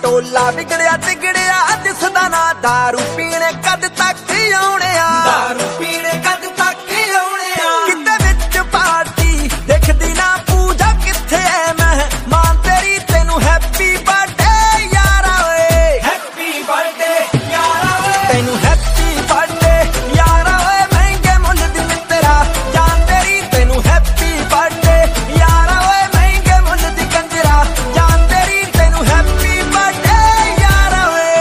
टोला बिगड़िया तिगड़िया दिसदा ना दारू पीने कद तक आउणिया दारू पीने कद तक आउणिया किते विच पार्टी देखदी ना पूजा किथे ऐ मेहमान तेरी तेनू हैप्पी बर्थडे यारा ओए हैप्पी बर्थडे यारा ओए तेनू हैप्पी बर्थडे यारा ओए महंगे मुल दी मित्रा जान तेरी तेनू हैप्पी बर्थडे यारा ओए महंगे मुल दी कंजरा जान तेरी तेनू हैप्पी बर्थडे यारा ओए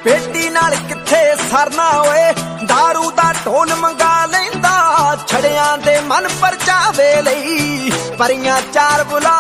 पेटी नाल किथे सरना ओए दारू दा ढोल मंगा लेंदा छड़ियां दे मन परचावे लई परियां चार बुला